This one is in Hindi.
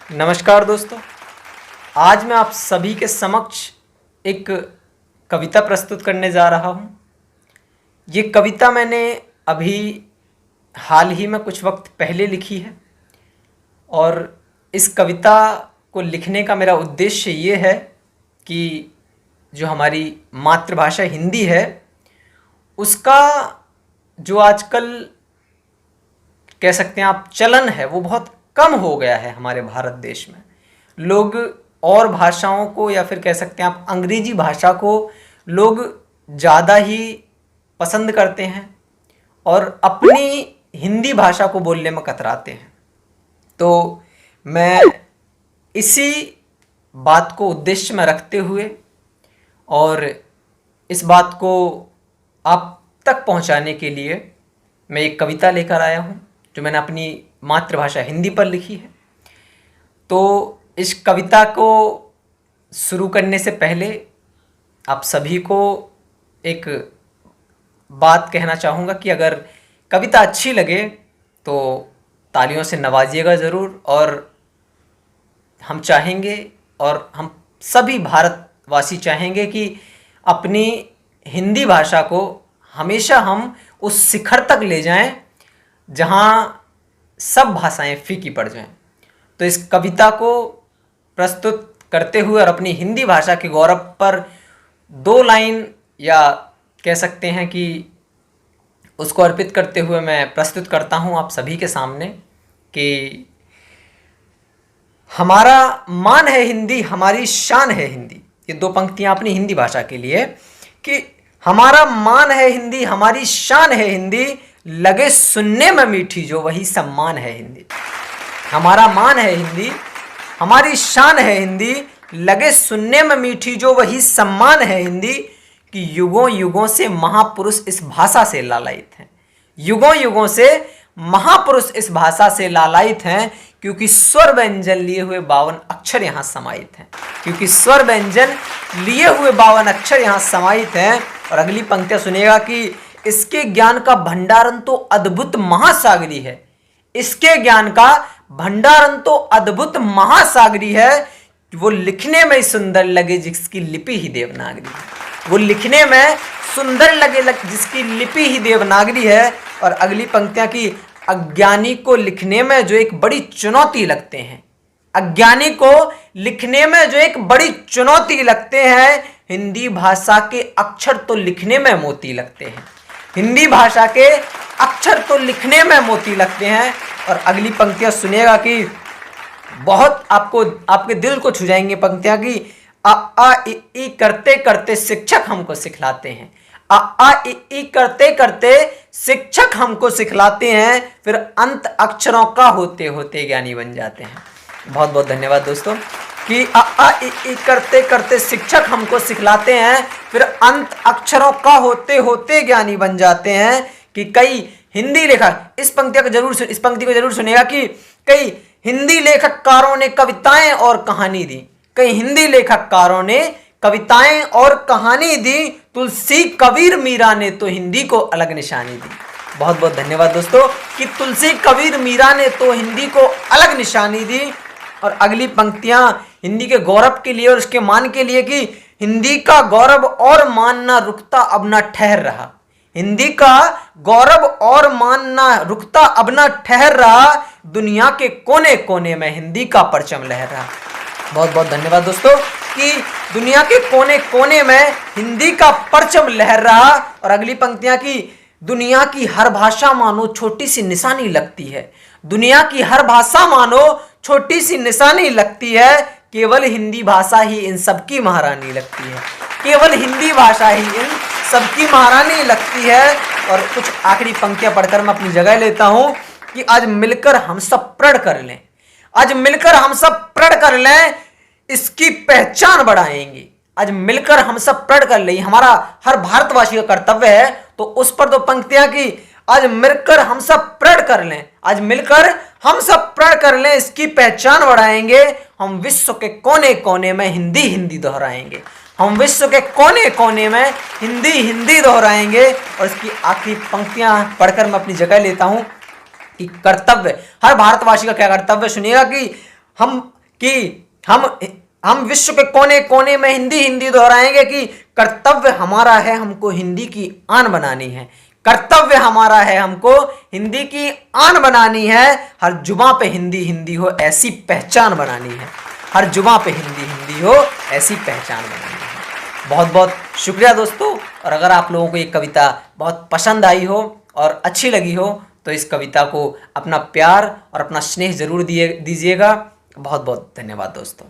नमस्कार दोस्तों। आज मैं आप सभी के समक्ष एक कविता प्रस्तुत करने जा रहा हूँ। ये कविता मैंने अभी हाल ही में कुछ वक्त पहले लिखी है और इस कविता को लिखने का मेरा उद्देश्य ये है कि जो हमारी मातृभाषा हिंदी है उसका जो आजकल कह सकते हैं आप चलन है वो बहुत कम हो गया है हमारे भारत देश में। लोग और भाषाओं को या फिर कह सकते हैं आप अंग्रेजी भाषा को लोग ज़्यादा ही पसंद करते हैं और अपनी हिंदी भाषा को बोलने में कतराते हैं। तो मैं इसी बात को उद्देश्य में रखते हुए और इस बात को आप तक पहुंचाने के लिए मैं एक कविता लेकर आया हूं जो मैंने अपनी मातृभाषा हिंदी पर लिखी है। तो इस कविता को शुरू करने से पहले आप सभी को एक बात कहना चाहूँगा कि अगर कविता अच्छी लगे तो तालियों से नवाजिएगा ज़रूर। और हम चाहेंगे और हम सभी भारतवासी चाहेंगे कि अपनी हिंदी भाषा को हमेशा हम उस शिखर तक ले जाएं जहां सब भाषाएं फीकी पड़ जाएं। तो इस कविता को प्रस्तुत करते हुए और अपनी हिंदी भाषा के गौरव पर 2 लाइन या कह सकते हैं कि उसको अर्पित करते हुए मैं प्रस्तुत करता हूं आप सभी के सामने कि हमारा मान है हिंदी, हमारी शान है हिंदी। ये 2 पंक्तियां अपनी हिंदी भाषा के लिए कि हमारा मान है हिंदी, हमारी शान है हिंदी, लगे सुनने में मीठी जो वही सम्मान है हिंदी। हमारा मान है हिंदी, हमारी शान है हिंदी, लगे सुनने में मीठी जो वही सम्मान है हिंदी कि युगों युगों से महापुरुष इस भाषा से लालायित हैं। युगों युगों से महापुरुष इस भाषा से लालायित हैं क्योंकि स्वर व्यंजन लिए हुए 52 अक्षर यहाँ समाहित हैं। क्योंकि स्वर व्यंजन लिए हुए 52 अक्षर यहाँ समाहित हैं। और अगली पंक्तियां सुनिएगा कि इसके ज्ञान का भंडारण तो अद्भुत महासागरी है। इसके ज्ञान का भंडारण तो अद्भुत महासागरी है। वो लिखने में सुंदर लगे जिसकी लिपि ही देवनागरी है। वो लिखने में सुंदर लगे जिसकी लिपि ही देवनागरी है। और अगली पंक्तियां की अज्ञानी को लिखने में जो एक बड़ी चुनौती लगते हैं, अज्ञानी को लिखने में जो एक बड़ी चुनौती लगते हैं, हिंदी भाषा के अक्षर तो लिखने में मोती लगते हैं। हिंदी भाषा के अक्षर तो लिखने में मोती लगते हैं। और अगली पंक्तियां सुनिएगा कि बहुत आपके दिल को छू जाएंगी पंक्तियां की आ आ इ ई करते करते शिक्षक हमको सिखलाते हैं। आ आ इ ई करते करते शिक्षक हमको सिखलाते हैं, फिर अंत अक्षरों का होते होते ज्ञानी बन जाते हैं। बहुत बहुत धन्यवाद दोस्तों कि आ आ इ ई करते करते शिक्षक हमको सिखलाते हैं, फिर अंत अक्षरों का होते होते ज्ञानी बन जाते हैं। कि कई हिंदी लेखक इस पंक्ति को जरूर सुनेगा कि कई हिंदी लेखककारों ने कविताएं और कहानी दी। कई हिंदी लेखककारों ने कविताएं और कहानी दी, तुलसी कबीर मीरा ने तो हिंदी को अलग निशानी दी। बहुत बहुत धन्यवाद दोस्तों कि तुलसी कबीर मीरा ने तो हिंदी को अलग निशानी दी। और अगली पंक्तियां हिंदी के गौरव के लिए और उसके मान के लिए कि हिंदी का गौरव और मान ना रुकता अब ना ठहर रहा। हिंदी का गौरव और मान ना रुकता अब ना ठहर रहा, दुनिया के कोने कोने में हिंदी का परचम लहर रहा। बहुत बहुत धन्यवाद दोस्तों कि दुनिया के कोने कोने में हिंदी का परचम लहर रहा। और अगली पंक्तियां की दुनिया की हर भाषा मानो छोटी सी निशानी लगती है। दुनिया की हर भाषा मानो छोटी सी निशानी लगती है, केवल हिंदी भाषा ही इन सबकी महारानी लगती है। केवल हिंदी भाषा ही इन सबकी महारानी लगती है। और कुछ आखिरी पंक्तियां पढ़कर मैं अपनी जगह लेता हूं कि आज मिलकर हम सब प्रण कर लें, आज मिलकर हम सब प्रण कर लें, इसकी पहचान बढ़ाएंगे। आज मिलकर हम सब प्रण कर लें, हमारा हर भारतवासी का कर्तव्य है। तो उस पर 2 पंक्तियां की आज मिलकर हम सब प्रण कर लें, आज मिलकर हम सब प्रण कर लें, इसकी पहचान बढ़ाएंगे। हम विश्व के कोने कोने में हिंदी हिंदी दोहराएंगे। हम विश्व के कोने कोने में हिंदी हिंदी दोहराएंगे। और इसकी आखिरी पंक्तियां पढ़कर मैं अपनी जगह लेता हूं कि कर्तव्य, हर भारतवासी का क्या कर्तव्य सुनिएगा कि हम कि हम विश्व के कोने कोने में हिंदी हिंदी दोहराएंगे कि कर्तव्य हमारा है हमको हिंदी की आन बनानी है। कर्तव्य हमारा है हमको हिंदी की आन बनानी है। हर जुबां पे हिंदी हिंदी हो ऐसी पहचान बनानी है। हर जुबां पे हिंदी हिंदी हो ऐसी पहचान बनानी है। बहुत बहुत शुक्रिया दोस्तों। और अगर आप लोगों को ये कविता बहुत पसंद आई हो और अच्छी लगी हो तो इस कविता को अपना प्यार और अपना स्नेह जरूर दीजिएगा। बहुत बहुत धन्यवाद दोस्तों।